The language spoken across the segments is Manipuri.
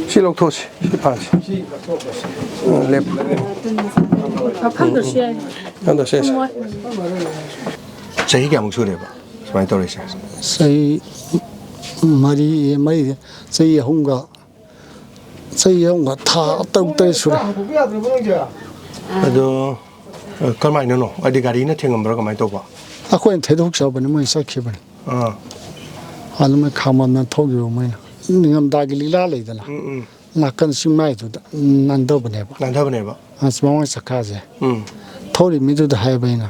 ꯁꯤ ꯂꯧꯊꯣꯛꯁꯤ ꯁꯤ ꯐꯥꯁꯤ ꯂꯦꯞ ꯍꯟꯗꯛꯁꯦ ꯆꯍꯤ ꯀꯌꯥꯃꯨꯛ ꯁꯨꯔꯦꯕ ꯁꯨꯃꯥꯏꯅ ꯇꯧꯔꯤꯁꯦ ꯆꯍꯤ ꯃꯔꯤ ꯆꯍꯤ ꯑꯍꯨꯝꯒ ꯊꯥ ꯇꯔꯨꯛ ꯇꯔꯦꯠ ꯁꯨꯔꯦ ꯑꯗꯣ ꯀꯃꯥꯏꯅꯅꯣ ꯍꯥꯏꯗꯤ ꯒꯥꯔꯤꯅ ꯊꯦꯡꯉꯝꯕ꯭ꯔꯥ ꯀꯃꯥꯏꯅ ꯇꯧꯕ ꯑꯩꯈꯣꯏꯅ ꯊꯩꯗꯣꯛꯆꯕꯅꯤ ꯃꯣꯏ ꯆꯠꯈꯤꯕꯅꯤ ꯑꯥ ꯑꯗꯨꯃꯥꯏꯅ ꯈꯥꯝꯃꯝꯅ ꯊꯧꯈꯤꯕ ꯃꯣꯏꯅ ꯅꯤꯡꯉꯝꯗꯥꯒꯤ ꯂꯤꯂꯥ ꯂꯩꯗꯅ ꯅꯥꯀꯟ ꯆꯤꯡꯃꯥꯏꯗꯨꯗ ꯅꯥꯟꯊꯕꯅꯦꯕ ꯃꯃꯥꯡ ꯆꯛꯀꯥꯁꯦ ꯊꯧꯔꯤ ꯃꯤꯗꯨꯗ ꯍꯥꯏꯕ ꯑꯩꯅ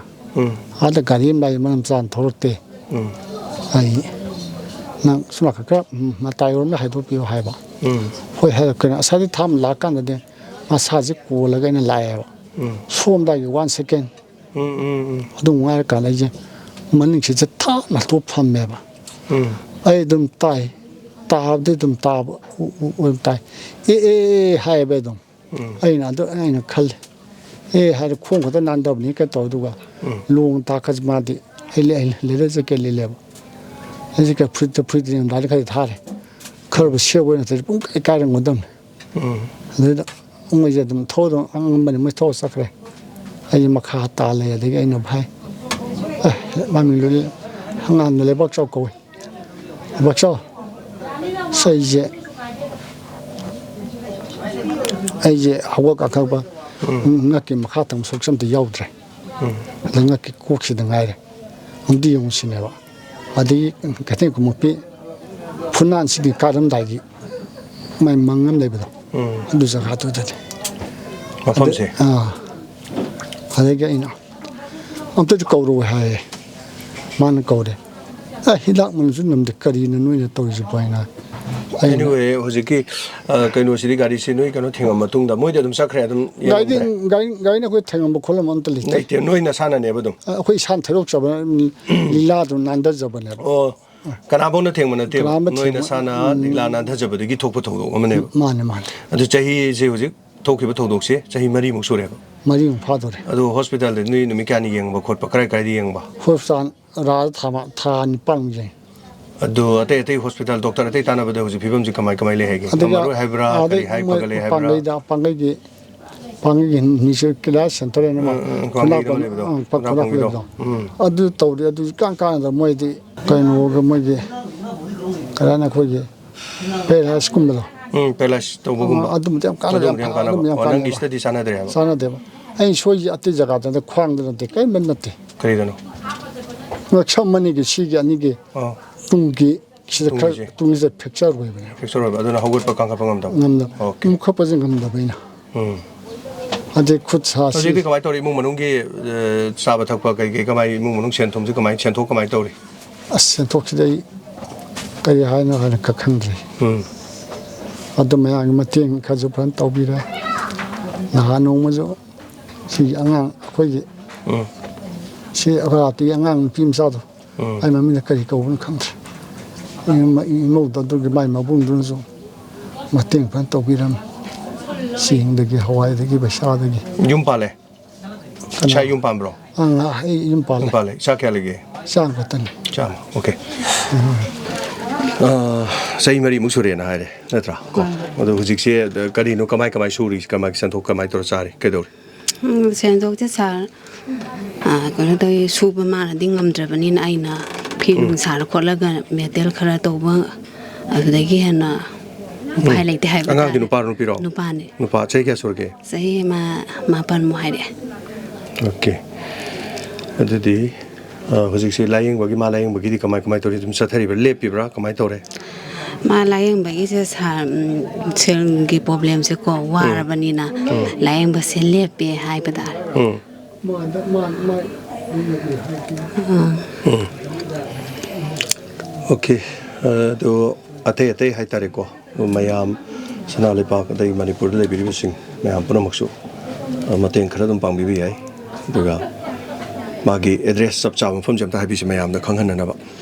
ꯑꯥꯗ ꯒꯥꯔꯤ ꯑꯃ ꯂꯥꯛꯏ ꯃꯔꯝ ꯆꯥꯅ ꯊꯧꯔꯛꯇꯦ ꯑꯩ ꯅꯪ ꯁꯨꯝ ꯈꯔ ꯃꯇꯥꯏꯔꯣꯝꯗ ꯍꯥꯏꯗꯣꯛꯄꯤꯌꯨ ꯍꯥꯏꯕ ꯍꯣꯏ ꯍꯥꯏꯔꯛꯀꯅꯤ ꯉꯁꯥꯏꯗꯤ ꯊꯥꯝ ꯂꯥꯛꯀꯥꯟꯗꯗꯤ ꯃꯁꯥꯁꯦ ꯀꯣꯜꯂꯒ ꯑꯩꯅ ꯂꯥꯛꯑꯦꯕ ꯁꯣꯝꯗꯒꯤ 1 ꯁꯦꯀꯦꯟ ꯑꯗꯨꯝ ꯉꯥꯏꯔꯀꯥꯟꯗ ꯑꯩꯁꯦ ꯃꯅꯤꯡꯁꯤꯁꯦ ꯊꯥꯞꯅ ꯇꯣꯞ ꯐꯝꯃꯦꯕ ꯑꯩ ꯑꯗꯨꯝ ꯇꯥꯏ ꯇꯥꯕꯗꯤ ꯑꯗꯨꯝ ꯇꯥꯕ ꯇꯥꯏ ꯑꯦ ꯍꯥꯏꯌꯦꯕ ꯑꯗꯨꯝ ꯑꯩꯅ ꯈꯜꯂꯦ ꯍꯥꯏꯔ ꯈꯣꯡ ꯈꯛꯇ ꯅꯥꯟꯗꯕꯅꯤ ꯀꯩ ꯇꯧꯔ ꯑꯗꯨꯒ ꯂꯣꯡ ꯇꯥꯛꯀꯁꯤ ꯃꯥꯗꯤ ꯑꯩ ꯂꯦꯗꯔ ꯖꯦꯀꯦꯠ ꯂꯤꯠꯂꯦꯕ ꯖꯦꯀꯦꯠ ꯐꯨꯔꯤꯠꯇꯤ ꯅꯝꯗꯥꯏꯗ ꯈꯔ ꯊꯥꯔꯦ ꯈꯔꯕꯨ ꯁꯦꯞ ꯑꯣꯏꯅ ꯇꯧꯔꯤ ꯄꯨꯡ ꯀꯥꯏꯔꯝꯒꯗꯕꯅꯤ ꯑꯗꯨꯗ ꯃꯣꯏꯁꯦ ꯑꯗꯨꯝ ꯊꯧꯗꯅ ꯑꯉꯝꯕꯅꯤ ꯃꯣꯏ ꯊꯧꯔ ꯆꯠꯈ꯭ꯔꯦ ꯑꯩ ꯃꯈꯥ ꯇꯥꯜꯂꯦ ꯑꯗꯒꯤ ꯑꯩꯅ ꯚꯥꯏ ꯃꯃꯤꯡꯗꯨ ꯍꯪꯒꯥꯝꯗ ꯂꯩꯕꯥꯛꯆꯥꯎ ꯀꯧꯏ ꯂꯩꯕꯥꯛꯆꯥꯎ ꯑꯩꯁꯦ ꯍꯧꯒꯠ ꯀꯥꯈꯠꯄ ꯉꯛꯀꯤ ꯃꯈꯥ ꯇꯪ ꯁꯔꯨꯛꯁꯦ ꯑꯝꯇ ꯌꯥꯎꯗ꯭ꯔꯦ ꯑꯗ ꯉꯛꯀꯤ ꯀꯣꯛꯁꯤꯗ ꯉꯥꯏꯔꯦ ꯑꯝꯇ ꯌꯦꯡꯉꯨꯁꯤꯅꯦꯕ ꯑꯗꯒꯤ ꯀꯩꯊꯦꯜ ꯈꯨꯃꯨꯛꯀꯤ ꯐꯨꯅꯥꯟꯁꯤꯗꯤ ꯀꯥꯔꯝꯗꯥꯏꯒꯤ ꯃꯥꯏ ꯃꯪ ꯑꯃ ꯂꯩꯕꯗꯣ ꯑꯗꯨ ꯖꯒꯥꯗꯨꯗꯗꯤ ꯃꯐꯝꯁꯦ ꯑꯗꯒꯤ ꯑꯩꯅ ꯑꯝꯇꯗꯤ ꯀꯧꯔꯨ ꯍꯥꯏꯌꯦ ꯃꯥꯅ ꯀꯧꯔꯦ ꯍꯤꯗꯥꯛ ꯃꯅꯁꯨ ꯅꯝꯗꯦ ꯀꯔꯤꯅꯣ ꯅꯣꯏꯅ ꯇꯧꯔꯤꯁꯤꯕꯣ ꯍꯥꯏꯅ ꯑꯦꯅꯤꯋꯦ ꯍꯧꯖꯤꯛꯀꯤ ꯀꯩꯅꯣꯁꯤꯗꯤ ꯒꯥꯔꯤꯁꯤ ꯅꯣꯏ ꯀꯩꯅꯣ ꯊꯦꯡꯉꯝ ꯃꯇꯨꯡꯗ ꯃꯣꯏꯗꯤ ꯑꯗꯨꯝ ꯆꯠꯈ꯭ꯔꯦ ꯑꯗꯨꯝ ꯌꯦꯡꯉꯝꯗ꯭ꯔꯦ ꯒꯥꯔꯤꯅ ꯑꯩꯈꯣꯏ ꯊꯦꯡꯉꯝꯕ ꯈꯣꯠꯂꯝꯕ ꯑꯝꯇ ꯂꯩꯇꯦ ꯅꯣꯏ ꯅꯁꯥꯅꯅꯦꯕ ꯑꯗꯨꯝ ꯑꯩꯈꯣꯏ ꯏꯁꯥꯅ ꯊꯩꯗꯣꯛꯆꯕ ꯂꯤꯂꯥꯗꯨ ꯅꯥꯟꯊꯖꯕꯅꯦꯕ ꯀꯅꯥꯐꯧꯅ ꯊꯦꯡꯕ ꯅꯠꯇꯦꯕ ꯀꯅꯥꯝꯇ ꯅꯣꯏ ꯅꯁꯥꯅ ꯂꯤꯂꯥ ꯅꯥꯟꯊꯖꯕꯗꯒꯤ ꯊꯣꯛꯄ ꯊꯧꯗꯣꯛ ꯑꯃꯅꯦꯕ ꯃꯥꯅꯦ ꯑꯗꯨ ꯆꯍꯤꯁꯦ ꯍꯧꯖꯤꯛ ꯊꯣꯛꯈꯤꯕ ꯊꯧꯗꯣꯛꯁꯦꯆꯍꯤ 4ꯃꯨꯛ ꯁꯨꯔꯦꯕ 4ꯃꯨꯛ ꯐꯥꯗꯣꯔꯦ ꯑꯗꯣ ꯍꯣꯁꯄꯤꯇꯥꯜꯗ ꯅꯣꯏ ꯅꯨꯃꯤꯠ ꯀꯌꯥꯅꯤ ꯌꯦꯡꯕ ꯈꯣꯠꯄ ꯀꯗꯥꯏꯗ ꯌꯦꯡꯕ ꯍꯣꯁꯄꯤꯇꯥꯜ ꯔꯥꯗ ꯊꯥ 9 ꯌꯦꯡ ꯑꯗꯣ ꯑꯇꯩ ꯍꯣꯁꯄꯤꯇꯥꯜ ꯗꯣꯛꯇꯔ ꯑꯇꯩ ꯇꯥꯟꯅꯕꯗ ꯍꯧꯖꯤꯛ ꯐꯤꯕꯝꯁꯤ ꯀꯃꯥꯏ ꯂꯩ ꯍꯥꯏꯒꯦ ꯉꯝꯃꯔꯣꯏ ꯍꯥꯏꯕ꯭ꯔꯥ ꯀꯔꯤ ꯍꯥꯏ ꯐꯒꯠꯂꯦ ꯍꯥꯏꯕ꯭ꯔꯥ ꯄꯥꯡꯒꯩꯒꯤ ꯅꯤꯁꯔ ꯁꯦꯟꯇꯔ ꯑꯅ ꯀ꯭ꯋꯥꯡꯒꯩꯗ ꯑꯃ ꯂꯩꯕꯗꯣ ꯈꯨꯟꯗꯥꯄꯟ ꯈꯨꯟꯗ꯭ꯔꯥꯛꯄꯝꯒꯤꯗꯣ ꯂꯩꯕꯗꯣ ꯑꯗꯨ ꯇꯧꯔꯤ ꯑꯗꯨ ꯀꯥꯟꯅꯗ ꯃꯣꯏꯗꯤ ꯀꯩꯅꯣꯒ ꯃꯣꯏꯒꯤ ꯀꯔꯥꯏꯅ ꯑꯩꯈꯣꯏꯒꯤ ꯄꯦꯔꯥꯏꯁꯀꯨꯝꯕꯗꯣ ꯄꯦꯂꯥꯁ ꯇꯧꯕꯒꯨꯝꯕ ꯑꯗꯨꯝꯕꯗꯤ ꯌꯥꯝ ꯀꯥꯟꯅꯕ ꯑꯗꯨꯝꯕꯗꯤ ꯌꯥꯝ ꯀꯥꯟꯅꯕ ꯀꯥꯟꯅꯕ ꯅꯪꯒꯤꯁꯤꯗꯗꯤ ꯆꯥꯟꯅꯗ꯭ꯔꯦ ꯍꯥꯏꯕ ꯆꯥꯟꯅꯗꯦꯕ ꯑꯩꯅ ꯁꯣꯏꯁꯦ ꯑꯇꯩ ꯖꯒꯥꯗ ꯈ꯭ꯋꯥꯡꯗ ꯅꯠꯇꯦ ꯀꯔꯤꯝꯕ ꯅꯠꯇꯦ ꯀꯔꯤꯗꯅꯣ ꯉꯛꯁꯝ ꯑꯅꯤꯒꯤ ꯁꯤꯒꯤ ꯑꯅꯤꯒꯤ ꯇꯨꯡꯒꯤ ꯁꯤꯗ ꯈꯔ ꯇꯨꯡꯒꯤꯁꯦ ꯇꯨꯡꯁꯤꯗ ꯐ꯭ꯔꯦꯛꯆꯔ ꯑꯣꯏꯕꯅꯦꯕ ꯐ꯭ꯔꯦꯛꯆꯔ ꯑꯣꯏꯕ ꯑꯗꯨꯅ ꯍꯧꯒꯠꯄ ꯀꯥꯡꯈꯠꯄ ꯉꯝꯗꯕ ꯑꯣꯀꯦ ꯃꯨꯈꯠꯄꯁꯦ ꯉꯝꯗꯕ ꯑꯩꯅ ꯑꯗꯩ ꯈꯨꯠ ꯁꯥꯁꯤ ꯍꯧꯖꯤꯛꯇꯤ ꯀꯃꯥꯏꯅ ꯇꯧꯔꯤ ꯏꯃꯨꯡ ꯃꯅꯨꯡꯒꯤ ꯆꯥꯕ ꯊꯛꯄ ꯀꯩ ꯀꯃꯥꯏ ꯏꯃꯨꯡ ꯃꯅꯨꯡ ꯁꯦꯟ ꯊꯨꯝꯁꯤ ꯁꯦꯟꯊꯣꯛ ꯀꯃꯥꯏꯅ ꯇꯧꯔꯤ ꯁꯦꯟꯊꯣꯛꯁꯤꯗ ꯑꯩ ꯀꯔꯤ ꯍꯥꯏꯅꯣ ꯍꯥꯏꯅ ꯈꯪꯗ꯭ꯔꯤ ꯑꯗꯨ ꯃꯌꯥꯝꯒꯤ ꯃꯇꯦꯡ ꯈꯔꯁꯨ ꯐꯖꯅ ꯇꯧꯕꯤꯔꯦ ꯅꯍꯥꯟ ꯅꯣꯡꯃꯁꯨ ꯁꯤꯒꯤ ꯑꯉꯥꯡ ꯑꯩꯈꯣꯏꯒꯤ ꯁꯤ ꯑꯩꯈꯣꯏ ꯑꯉꯥꯡ ꯅꯨꯄꯤ ꯃꯆꯥꯗꯣ ꯑꯩ ꯃꯃꯤꯡꯅ ꯀꯔꯤ ꯀꯧꯕꯅꯣ ꯈꯪꯗ꯭ꯔꯦ ꯏꯃꯧꯗ ꯑꯗꯨꯒꯤ ꯃꯥꯏ ꯃꯕꯨꯡꯗꯨꯅꯁꯨ ꯃꯇꯦꯡ ꯐꯖꯅ ꯇꯧꯕꯤꯔꯝꯃꯤ ꯆꯦꯡꯗꯒꯤ ꯍꯋꯥꯏꯗꯒꯤ ꯄꯩꯁꯥꯗꯒꯤ ꯌꯨꯝ ꯄꯥꯜꯂꯦ ꯏꯁꯥ ꯌꯨꯝ ꯄꯥꯟꯕ꯭ꯔꯣ ꯑꯩ ꯌꯨꯝ ꯄꯥꯜꯂꯦ ꯏꯆꯥ ꯀꯌꯥ ꯂꯩꯒꯦ ꯏꯆꯥ ꯈꯛꯇꯅꯤ ꯆꯥꯝꯃ ꯑꯣꯀꯦ ꯆꯍꯤ 4ꯃꯨꯛ ꯁꯨꯔꯦꯅ ꯍꯥꯏꯔꯦ ꯅꯠꯇ꯭ꯔꯥ ꯀꯣ ꯑꯗꯣ ꯍꯧꯖꯤꯛꯁꯦ ꯀꯔꯤꯅꯣ ꯀꯃꯥꯏ ꯁꯨꯔꯤ ꯁꯦꯟꯊꯣꯛ ꯀꯃꯥꯏꯅ ꯇꯧꯔ ꯆꯥꯔꯤ ꯀꯩꯗꯧꯔꯤ ꯁꯦꯟꯊꯣꯛꯁꯦ ꯁꯥꯔ ꯀꯩꯅꯣ ꯇꯧꯋꯤ ꯁꯨꯕ ꯃꯥꯅꯗꯤ ꯉꯝꯗ꯭ꯔꯕꯅꯤ나 ꯑꯩꯅ ꯐꯤ ꯅꯨꯡ ꯁꯥꯔ ꯈꯣꯠꯂꯒ ꯃꯦꯇꯦꯜ ꯈꯔ ꯇꯧꯕ ꯑꯗꯨꯗꯒꯤ ꯍꯦꯟꯅ ꯎꯄꯥꯏ ꯂꯩꯇꯦ ꯍꯥꯏꯕ ꯑꯉꯥꯡꯗꯤ ꯇꯥꯔꯦ ꯅꯨꯄꯥꯔꯣ ꯅꯨꯄꯤꯔꯣ ꯅꯨꯄꯥꯅꯤ ꯅꯨꯄꯥ ꯆꯍꯤ ꯀꯌꯥ ꯁꯨꯔꯒꯦ ꯆꯍꯤ 9 ꯍꯥꯏꯔꯛꯑꯦ ꯑꯣꯀꯦ ꯑꯗꯨꯗꯤ ꯍꯧꯖꯤꯛꯁꯦ ꯂꯥꯏꯌꯦꯡꯕꯒꯤ ꯃꯥ ꯂꯥꯏꯌꯦꯡꯕꯒꯤꯗꯤ ꯀꯃꯥꯏ ꯇꯧꯔꯤ ꯑꯗꯨꯝ ꯆꯠꯊꯔꯤꯕ꯭ꯔꯥ ꯂꯦꯞꯄꯤꯕ꯭ꯔꯥ ꯀꯃꯥꯏꯅ ꯇꯧꯔꯦ ꯃꯥ ꯂꯥꯏꯌꯦꯡꯕꯒꯤꯁꯦ ꯁꯦꯜꯒꯤ ꯄ꯭ꯔꯣꯕ꯭ꯂꯦꯝꯁꯦ ꯀꯣ ꯋꯥꯔꯕꯅꯤꯅ ꯂꯥꯏꯌꯦꯡꯕꯁꯦ ꯂꯦꯞꯄꯦ ꯍꯥꯏꯕ ꯇꯥꯔꯦ ꯑꯣꯀꯦ ꯑꯗꯣ ꯑꯇꯩ ꯍꯥꯏꯇꯥꯔꯦꯀꯣ ꯃꯌꯥꯝ ꯁꯅꯥ ꯂꯩꯄꯥꯛ ꯑꯗꯩ ꯃꯅꯤꯄꯨꯔꯗ ꯂꯩꯕꯤꯔꯤꯕꯁꯤꯡ ꯃꯌꯥꯝ ꯄꯨꯝꯅꯃꯛꯁꯨ ꯃꯇꯦꯡ ꯈꯔ ꯑꯗꯨꯝ ꯄꯥꯡꯕꯤꯕ ꯌꯥꯏ ꯑꯗꯨꯒ ꯃꯥꯒꯤ ꯑꯦꯗ꯭ꯔꯦꯁ ꯆꯞ ꯆꯥꯕ ꯃꯐꯝꯁꯦ ꯑꯝꯇ ꯍꯥꯏꯕꯤꯁꯤ ꯃꯌꯥꯝꯗ ꯈꯪꯍꯟꯅꯅꯕ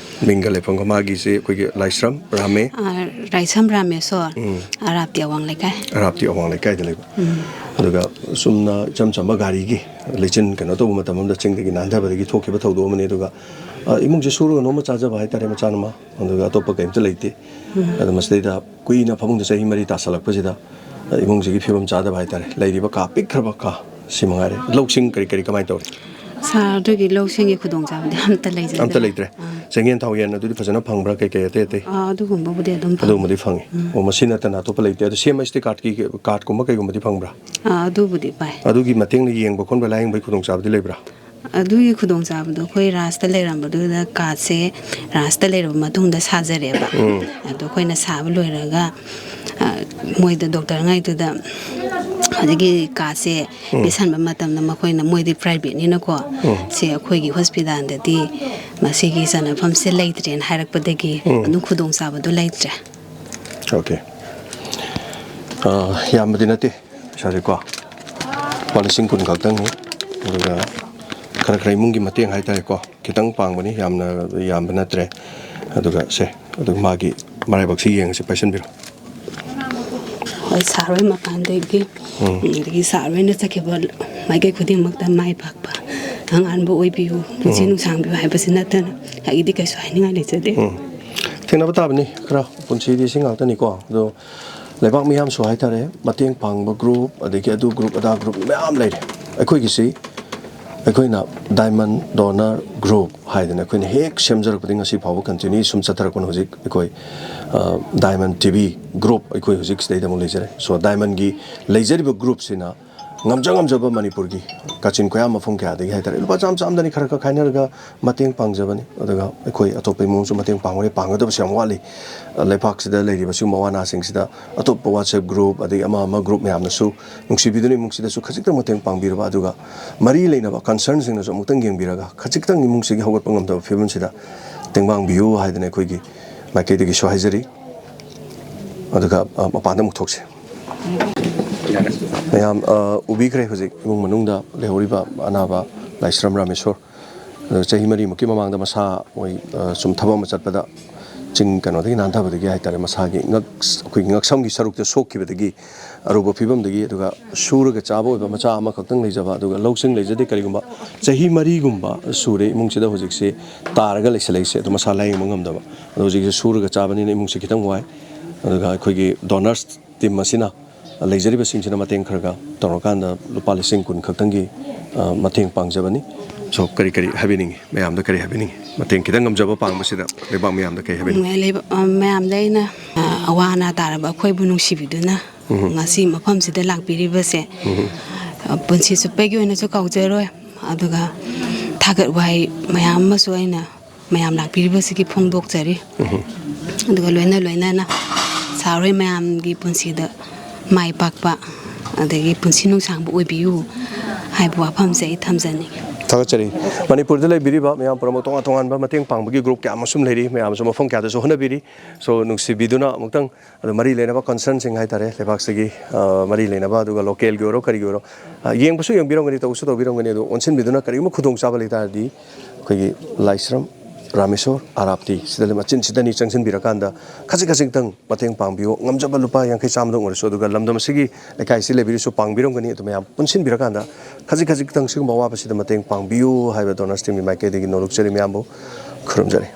ꯃꯤꯡꯒ ꯂꯩꯐꯝꯒ ꯃꯥꯒꯤꯁꯦ ꯑꯩꯈꯣꯏꯒꯤ ꯂꯥꯏꯁ꯭ꯔꯝ ꯔꯥꯃꯦꯁꯣꯔ ꯑꯔꯥꯞꯇꯤ ꯑꯋꯥꯡ ꯂꯩꯀꯥꯏꯗ ꯂꯩꯕ ꯑꯗꯨꯒ ꯆꯨꯝꯅ ꯏꯆꯝ ꯆꯝꯕ ꯒꯥꯔꯤꯒꯤ ꯂꯩꯆꯤꯟ ꯀꯩꯅꯣ ꯇꯧꯕ ꯃꯇꯝ ꯑꯃꯗ ꯆꯤꯡꯗꯒꯤ ꯅꯥꯟꯊꯕꯗꯒꯤ ꯊꯣꯛꯈꯤꯕ ꯊꯧꯗꯣꯛ ꯑꯃꯅꯤ ꯑꯗꯨꯒ 이몽지 수로 너무 짜져 봐 했다래 맞잖아. 너가 또 밖에 임자 레이티. 아도 마스데다 꾸이나 파봉도 자이 말이 다 살락버지다. 이몽지기 피범 짜다 봐 했다래. 레이디바 까 픽크바까 시망하래. 록싱 그리 가만히 떠. 사르기 록싱이 구동자인데 아무튼 레이저. 아무튼 레이트래. 생연 타오연 어디 파잖아 방브라 깨깨 아두군보부대 좀 ꯑꯗꯨꯒꯨꯝꯕꯗꯤ ꯐꯪꯉꯤ ꯑꯣ ꯃꯁꯤ ꯅꯠꯇꯅ ꯑꯇꯣꯞꯄ ꯂꯩꯇꯦ ꯑꯗꯣ ꯁꯦꯝ ꯀꯥꯔꯠꯀꯨꯝꯕ ꯀꯩꯒꯨꯝꯕꯗꯤ ꯐꯪꯕ꯭ꯔꯥ ꯑꯗꯨꯕꯨꯗꯤ ꯄꯥꯏ ꯑꯗꯨꯒꯤ ꯃꯇꯦꯡꯅ ꯌꯦꯡꯕ ꯈꯣꯠꯄ ꯂꯥꯌꯦꯡꯕꯒꯤ ꯈꯨꯗꯣꯡꯆꯥꯕꯗꯤ ꯂꯩꯕ꯭ꯔꯥ ꯑꯗꯨꯒꯤ ꯈꯨꯗꯣꯡꯆꯥꯕꯗꯣ ꯑꯩꯈꯣꯏ ꯔꯥꯁꯇ ꯂꯩꯔꯝꯕꯗꯨꯗ ꯀꯥꯔꯠꯁꯦ ꯔꯥꯁꯇ ꯂꯩꯔꯕ ꯃꯇꯨꯡꯗ ꯁꯥꯖꯔꯦꯕ ꯑꯗꯣ ꯑꯩꯈꯣꯏꯅ ꯁꯥꯕ ꯂꯣꯏꯔꯒ ꯃꯣꯏꯗ ꯗꯣꯛꯇꯔ ꯉꯩꯗꯨꯗ ꯍꯧꯖꯤꯛꯀꯤ ꯀꯥꯔꯠꯁꯦ ꯄꯤꯁꯟꯕ ꯃꯇꯝꯗ ꯃꯈꯣꯏꯅ ꯃꯣꯏꯗꯤ ꯄ꯭ꯔꯥꯏꯚꯦꯠꯅꯤꯅꯀꯣ ꯁꯦ ꯑꯩꯈꯣꯏꯒꯤ ꯍꯣꯁꯄꯤꯇꯥꯜꯗꯗꯤ ꯃꯁꯤꯒꯤ ꯆꯟꯅꯐꯝꯁꯦ ꯂꯩꯇ꯭ꯔꯦꯅ ꯍꯥꯏꯔꯛꯄꯗꯒꯤ ꯑꯗꯨꯝ ꯈꯨꯗꯣꯡꯆꯥꯕꯗꯣ ꯂꯩꯇ꯭ꯔꯦ 오케이. 야무디 나티 사실과 ꯄꯥꯂꯤꯁꯤꯡ ꯀꯨꯟ ꯈꯛꯇꯪꯅꯤ ꯑꯗꯨꯒ ꯈꯔ ꯏꯃꯨꯡꯒꯤ ꯃꯇꯦꯡ ꯍꯥꯏꯇꯥꯔꯦꯀꯣ ꯈꯤꯇꯪ ꯄꯥꯡꯕꯅꯤ ꯌꯥꯝꯕ ꯅꯠꯇ꯭ꯔꯦ ꯑꯗꯨꯒ ꯑꯗꯨꯒ ꯃꯥꯒꯤ ꯃꯔꯥꯏꯕꯛꯁꯤ ꯌꯦꯡꯉꯁꯤ ꯄꯥꯏꯁꯟꯕꯤꯔꯣ ꯍꯣꯏ ꯁꯥꯔꯣꯏ ꯃꯄꯥꯟꯗꯒꯤ ꯑꯗꯒꯤ ꯁꯥꯔꯣꯏꯅ ꯆꯠꯈꯤꯕ ꯃꯥꯏꯀꯩ ꯈꯨꯗꯤꯡꯃꯛꯇ ꯃꯥꯏ ꯄꯥꯛꯄ ꯑꯉꯥꯟꯕ ꯑꯣꯏꯕꯤꯌꯨ ꯄꯨꯟꯁꯤ ꯅꯨꯡꯁꯥꯡꯕꯤꯌꯨ ꯍꯥꯏꯕꯁꯤ ꯅꯠꯇꯅ ꯑꯩꯒꯤꯗꯤ ꯀꯩꯁꯨ ꯍꯥꯏꯅꯤꯡꯉꯥꯏ ꯂꯩꯖꯗꯦ ꯊꯦꯡꯅꯕ ꯇꯥꯕꯅꯤ ꯈꯔ ꯄꯨꯟꯁꯤꯗꯤ ꯁꯤ ꯉꯥꯛꯇꯅꯤꯀꯣ ꯑꯗꯣ ꯂꯩꯕꯥꯛ ꯃꯤꯌꯥꯝꯁꯨ ꯍꯥꯏꯇꯥꯔꯦ ꯃꯇꯦꯡ ꯄꯥꯡꯕ ꯒ꯭ꯔꯨꯞ ꯑꯗꯒꯤ ꯑꯗꯨ ꯒ꯭ꯔꯨꯞ ꯑꯗꯥ ꯒ꯭ꯔꯨꯞ ꯃꯌꯥꯝ ꯂꯩꯔꯦ ꯑꯩꯈꯣꯏꯒꯤꯁꯤ ꯑꯩꯈꯣꯏꯅ ꯗꯥꯏꯃꯟ ꯗꯣꯅꯔ ꯒ꯭ꯔꯨꯞ ꯍꯥꯏꯗꯅ ꯑꯩꯈꯣꯏꯅ ꯍꯦꯛ ꯁꯦꯝꯖꯔꯛꯄꯗꯒꯤ ꯉꯁꯤ ꯐꯥꯎꯕ ꯀꯟꯇꯤꯅ꯭ꯌꯨ ꯁꯨꯝ ꯆꯠꯊꯔꯛꯄꯅ ꯍꯧꯖꯤꯛ ꯑꯩꯈꯣꯏ ꯗꯥꯏꯃꯟ ꯇꯤꯚꯤ ꯒ꯭ꯔꯨꯞ ꯑꯩꯈꯣꯏ ꯍꯧꯖꯤꯛ ꯁꯤꯗꯩꯗ ꯑꯃꯨꯛ ꯂꯩꯖꯔꯦ ꯁꯣ ꯗꯥꯏꯃꯟꯒꯤ ꯂꯩꯖꯔꯤꯕ ꯒ꯭ꯔꯨꯞꯁꯤꯅ ꯉꯝꯖꯕ ꯃꯅꯤꯄꯨꯔꯒꯤ ꯀꯥꯆꯤꯟ ꯀꯣꯌꯥ ꯃꯐꯝ ꯀꯌꯥꯗꯒꯤ ꯍꯥꯏꯇꯥꯔꯦ ꯂꯨꯄꯥ ꯆꯥꯝꯗꯅꯤ ꯈꯔ ꯈꯥꯏꯅꯔꯒ ꯃꯇꯦꯡ ꯄꯥꯡꯖꯕꯅꯤ ꯑꯗꯨꯒ ꯑꯩꯈꯣꯏ ꯑꯇꯣꯞꯄ ꯏꯃꯨꯡꯁꯨ ꯃꯇꯦꯡ ꯄꯥꯡꯒꯗꯕꯁꯨ ꯌꯥꯝ ꯋꯥꯠꯂꯤ ꯂꯩꯕꯥꯛꯁꯤꯗ ꯂꯩꯔꯤꯕ ꯁꯤꯒꯨꯝꯕ ꯑꯋꯥ ꯑꯅꯥꯁꯤꯡꯁꯤꯗ ꯑꯇꯣꯞꯄ ꯋꯥꯠꯁꯑꯦꯞ ꯒ꯭ꯔꯨꯞ ꯑꯗꯒꯤ ꯑꯃ ꯒ꯭ꯔꯨꯞ ꯃꯌꯥꯝꯅꯁꯨ ꯅꯨꯡꯁꯤꯕꯤꯗꯨꯅ ꯏꯃꯨꯡꯁꯤꯗꯁꯨ ꯈꯖꯤꯛꯇꯪ ꯃꯇꯦꯡ ꯄꯥꯡꯕꯤꯔꯕ ꯑꯗꯨꯒ ꯃꯔꯤ ꯂꯩꯅꯕ ꯀꯟꯁꯔꯟꯁꯤꯡꯅꯁꯨ ꯑꯃꯨꯛꯇꯪ ꯌꯦꯡꯕꯤꯔꯒ ꯈꯖꯤꯛꯇꯪ 이몽ꯁꯤꯒꯤ ꯍꯧꯒꯠꯄ ꯉꯝꯗꯕ ꯐꯤꯕꯝꯁꯤꯗ ꯇꯦꯡꯕꯥꯡꯕꯤꯌꯨ ꯍꯥꯏꯗꯅ ꯑꯩꯈꯣꯏꯒꯤ ꯃꯥꯏꯀꯩꯗꯒꯤꯁꯨ ꯍꯥꯏꯖꯔꯤ ꯑꯗꯨꯒ ꯃꯄꯥꯟꯗ ꯑꯃꯨꯛ ꯊꯣꯛꯁꯤ ꯃꯌꯥꯝ ꯎꯕꯤꯈ꯭ꯔꯦ ꯍꯧꯖꯤꯛ ꯏꯃꯨꯡ ꯃꯅꯨꯡꯗ ꯂꯩꯍꯧꯔꯤꯕ ꯑꯅꯥꯕ ꯂꯥꯏꯁ꯭ꯔꯝ ꯔꯥꯃꯦꯁꯣꯔ ꯆꯍꯤ 4ꯃꯨꯛꯀꯤ ꯃꯃꯥꯡꯗ ꯃꯁꯥ ꯃꯣꯏ ꯁꯨꯝ ꯊꯕꯛ ꯑꯃ ꯆꯠꯄꯗ ꯆꯤꯡ ꯀꯩꯅꯣꯗꯒꯤ ꯅꯥꯟꯊꯕꯗꯒꯤ ꯍꯥꯏꯇꯥꯔꯦ ꯃꯁꯥꯒꯤ ꯑꯩꯈꯣꯏꯒꯤ ꯉꯛꯁꯝꯒꯤ ꯁꯔꯨꯛꯇ ꯁꯣꯛꯈꯤꯕꯗꯒꯤ ꯑꯔꯨꯕ ꯐꯤꯕꯝꯗꯒꯤ ꯑꯗꯨꯒ ꯁꯨꯔꯒ ꯆꯥꯕ ꯑꯣꯏꯕ ꯃꯆꯥ ꯑꯃꯈꯛꯇꯪ ꯂꯩꯖꯕ ꯑꯗꯨꯒ ꯂꯧꯁꯤꯡ ꯂꯩꯖꯗꯦ ꯀꯔꯤꯒꯨꯝꯕ ꯆꯍꯤ 4ꯒꯨꯝꯕ ꯁꯨꯔꯦ ꯏꯃꯨꯡꯁꯤꯗ ꯍꯧꯖꯤꯛꯁꯦ ꯇꯥꯔꯒ ꯂꯩꯁꯜꯂꯛꯏꯁꯦ ꯑꯗꯣ ꯃꯁꯥ ꯂꯥꯌꯦꯡꯕ ꯉꯝꯗꯕ ꯑꯗꯣ ꯍꯧꯖꯤꯛꯁꯦ ꯁꯨꯔꯒ ꯆꯥꯕꯅꯤꯅ ꯏꯃꯨꯡꯁꯦ ꯈꯤꯇꯪ ꯋꯥꯏ ꯑꯗꯨꯒ ꯑꯩꯈꯣꯏꯒꯤ ꯗꯣꯅꯔꯁ ꯇꯤꯝ ꯑꯁꯤꯅ ꯂꯩꯖꯔꯤꯕꯁꯤꯡꯁꯤꯅ ꯃꯇꯦꯡ ꯈꯔꯒ ꯇꯧꯔꯀꯥꯟꯗ ꯂꯨꯄꯥ 10,000 ꯈꯛꯇꯪꯒꯤ ꯃꯇꯦꯡ ꯄꯥꯡꯖꯕꯅꯤ ꯁꯣ ꯀꯔꯤ ꯍꯥꯏꯕꯤꯅꯤꯡꯉꯤ ꯃꯌꯥꯝꯗ ꯀꯔꯤ ꯍꯥꯏꯕꯤꯅꯤꯡꯉꯤ ꯃꯇꯦꯡ ꯈꯤꯇꯪ ꯉꯝꯖꯕ ꯄꯥꯡꯕꯁꯤꯗ ꯂꯩꯕꯥꯛ ꯃꯌꯥꯝꯗ ꯀꯔꯤ ꯍꯥꯏꯕꯤꯅꯤꯡꯉꯤ ꯃꯌꯥꯝꯗ ꯑꯩꯅ ꯑꯋꯥ ꯑꯅꯥ ꯇꯥꯔꯕ ꯑꯩꯈꯣꯏꯕꯨ ꯅꯨꯡꯁꯤꯕꯤꯗꯨꯅ ꯉꯁꯤ ꯃꯐꯝꯁꯤꯗ ꯂꯥꯛꯄꯤꯔꯤꯕꯁꯦ ꯄꯨꯟꯁꯤ ꯆꯨꯞꯄꯒꯤ ꯑꯣꯏꯅꯁꯨ ꯀꯥꯎꯖꯔꯣꯏ ꯑꯗꯨꯒ ꯊꯥꯒꯠ ꯋꯥꯍꯩ ꯃꯌꯥꯝ ꯑꯃꯁꯨ ꯑꯩꯅ ꯃꯌꯥꯝ ꯂꯥꯛꯄꯤꯔꯤꯕꯁꯤꯒꯤ ꯐꯣꯡꯗꯣꯛꯆꯔꯤ ꯑꯗꯨꯒ ꯂꯣꯏꯅꯅ ꯁꯥꯔꯣꯏ ꯃꯌꯥꯝꯒꯤ ꯄꯨꯟꯁꯤꯗ ꯃꯥꯏ ꯄꯥꯛꯄ ꯑꯗꯒꯤ ꯄꯨꯟꯁꯤ ꯅꯨꯡꯁꯥꯡꯕ ꯑꯣꯏꯕꯤꯌꯨ ꯍꯥꯏꯕ ꯋꯥꯐꯝꯁꯦ ꯑꯩ ꯊꯝꯖꯅꯤꯡꯉꯤ ꯊꯥꯒꯠꯆꯔꯤ ꯃꯅꯤꯄꯨꯔꯗ ꯂꯩꯕꯤꯔꯤꯕ ꯃꯌꯥꯝ ꯄꯨꯝꯅꯃꯛ ꯇꯣꯉꯥꯟꯕ ꯃꯇꯦꯡ ꯄꯥꯡꯕꯒꯤ ꯒ꯭ꯔꯨꯞ ꯀꯌꯥ ꯑꯃꯁꯨ ꯂꯩꯔꯤ ꯃꯌꯥꯝꯁꯨ ꯃꯐꯝ ꯀꯌꯥꯗꯁꯨ ꯍꯣꯠꯅꯕꯤꯔꯤ ꯁꯣ ꯅꯨꯡꯁꯤꯕꯤꯗꯨꯅ ꯑꯃꯨꯛꯇꯪ ꯑꯗꯨ ꯃꯔꯤ ꯂꯩꯅꯕ ꯀꯟꯁꯔꯟꯁꯤꯡ ꯍꯥꯏꯇꯥꯔꯦ ꯂꯩꯕꯥꯛꯁꯤꯒꯤ ꯃꯔꯤ ꯂꯩꯅꯕ ꯑꯗꯨꯒ ꯂꯣꯀꯦꯜꯒꯤ ꯑꯣꯏꯔꯣ ꯀꯔꯤꯒꯤ ꯑꯣꯏꯔꯣ ꯌꯦꯡꯕꯁꯨ ꯌꯦꯡꯕꯤꯔꯝꯒꯅꯤ ꯇꯧꯕꯁꯨ ꯇꯧꯕꯤꯔꯝꯒꯅꯤ ꯑꯗꯣ ꯑꯣꯟꯁꯤꯟꯕꯤꯗꯨꯅ ꯀꯔꯤꯒꯨꯝꯕ ꯈꯨꯗꯣꯡꯆꯥꯕ ꯂꯩꯇꯥꯔꯗꯤ ꯑꯩꯈꯣꯏꯒꯤ ꯂꯥꯏꯁ꯭ꯔꯝ ꯔꯥꯃꯦꯁꯣꯔ ꯑꯔꯥꯞꯇꯤ ꯁꯤꯗ ꯃꯆꯤꯟꯁꯤꯗꯅꯤ ꯆꯪꯁꯤꯟꯕꯤꯔꯀꯥꯟꯗ ꯈꯖꯤꯛꯇꯪ ꯃꯇꯦꯡ ꯄꯥꯡꯕꯤꯌꯨ ꯉꯝꯖꯕ ꯂꯨꯄꯥ 50 ꯆꯥꯝꯃꯗꯪ ꯑꯣꯏꯔꯁꯨ ꯑꯗꯨꯒ ꯂꯝꯗꯝ ꯑꯁꯤꯒꯤ ꯂꯩꯀꯥꯏꯁꯤ ꯂꯩꯕꯤꯔꯁꯨ ꯄꯥꯡꯕꯤꯔꯝꯒꯅꯤ ꯑꯗꯨ ꯃꯌꯥꯝ ꯄꯨꯟꯁꯤꯟꯕꯤꯔꯀꯥꯟꯗ ꯈꯖꯤꯛꯇꯪ ꯁꯤꯒꯨꯝꯕ ꯑꯋꯥꯕꯁꯤꯗ ꯃꯇꯦꯡ ꯄꯥꯡꯕꯤꯌꯨ ꯍꯥꯏꯕ ꯗꯣꯅꯔꯁ ꯇꯤꯝꯒꯤ ꯃꯥꯏꯀꯩꯗꯒꯤ ꯅꯣꯛꯆꯔꯤ ꯃꯌꯥꯝꯕꯨ ꯈꯨꯔꯨꯝꯖꯔꯤ